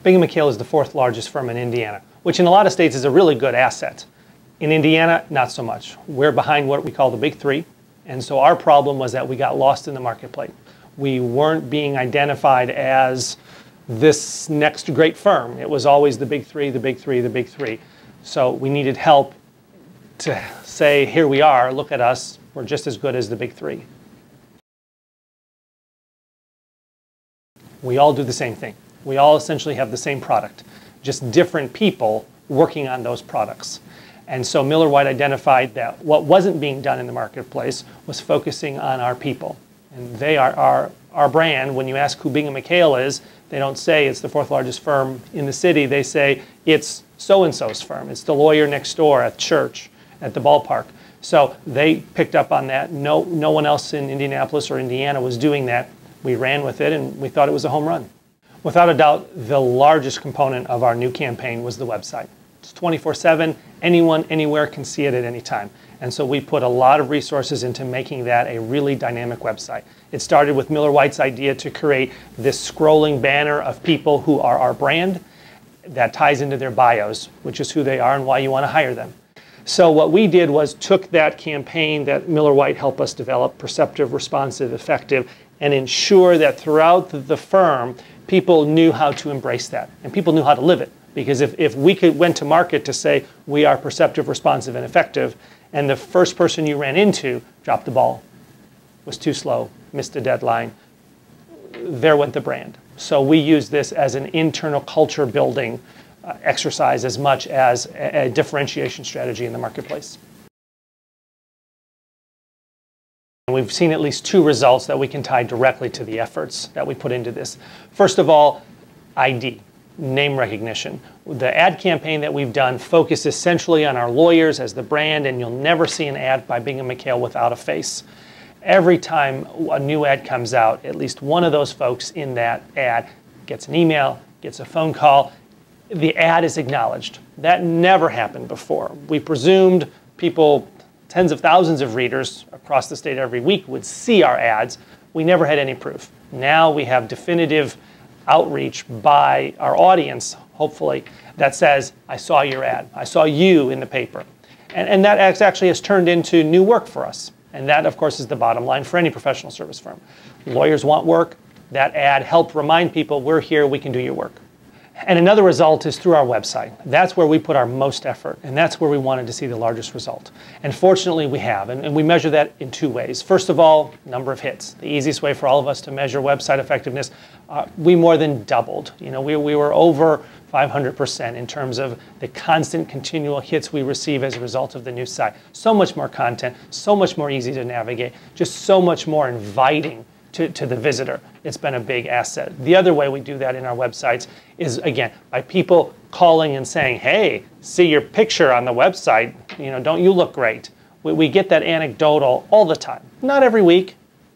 Bingham & Cale is the fourth largest firm in Indiana, which in a lot of states is a really good asset. In Indiana, not so much. We're behind what we call the big three, and so our problem was that we got lost in the marketplace. We weren't being identified as this next great firm. It was always the big three, the big three, the big three. So we needed help to say, here we are, look at us, we're just as good as the big three. We all do the same thing. We all essentially have the same product, just different people working on those products. And so Miller White identified that what wasn't being done in the marketplace was focusing on our people. And they are our brand. When you ask who Bingham & Cale is, they don't say it's the fourth largest firm in the city. They say it's so-and-so's firm. It's the lawyer next door at church, at the ballpark. So they picked up on that. No one else in Indianapolis or Indiana was doing that. We ran with it, and we thought it was a home run. Without a doubt, the largest component of our new campaign was the website. It's 24/7. Anyone, anywhere can see it at any time. And so we put a lot of resources into making that a really dynamic website. It started with Miller White's idea to create this scrolling banner of people who are our brand that ties into their bios, which is who they are and why you want to hire them. So what we did was took that campaign that Miller White helped us develop, perceptive, responsive, effective, and ensure that throughout the firm, people knew how to embrace that and people knew how to live it. Because if we went to market to say we are perceptive, responsive, and effective, and the first person you ran into dropped the ball, was too slow, missed a deadline, there went the brand. So we use this as an internal culture building exercise as much as a differentiation strategy in the marketplace. We've seen at least two results that we can tie directly to the efforts that we put into this. First of all, ID. Name recognition. The ad campaign that we've done focuses essentially on our lawyers as the brand, and you'll never see an ad by Bingham & Cale without a face. Every time a new ad comes out, at least one of those folks in that ad gets an email, gets a phone call. The ad is acknowledged. That never happened before. We presumed people, tens of thousands of readers across the state every week would see our ads. We never had any proof. Now we have definitive outreach by our audience, hopefully, that says, I saw your ad. I saw you in the paper. And that actually has turned into new work for us. And that, of course, is the bottom line for any professional service firm. Lawyers want work. That ad helped remind people, we're here, we can do your work. And another result is through our website. That's where we put our most effort, and that's where we wanted to see the largest result. And fortunately, we have, and we measure that in two ways. First of all, number of hits. The easiest way for all of us to measure website effectiveness, we more than doubled. You know, we were over 500% in terms of the constant, continual hits we receive as a result of the new site. So much more content, so much more easy to navigate, just so much more inviting to the visitor. It's been a big asset. The other way we do that in our websites is, again, by people calling and saying, hey, see your picture on the website, you know, don't you look great? We get that anecdotal all the time. Not every week,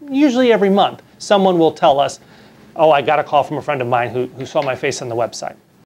usually every month. Someone will tell us, oh, I got a call from a friend of mine who saw my face on the website.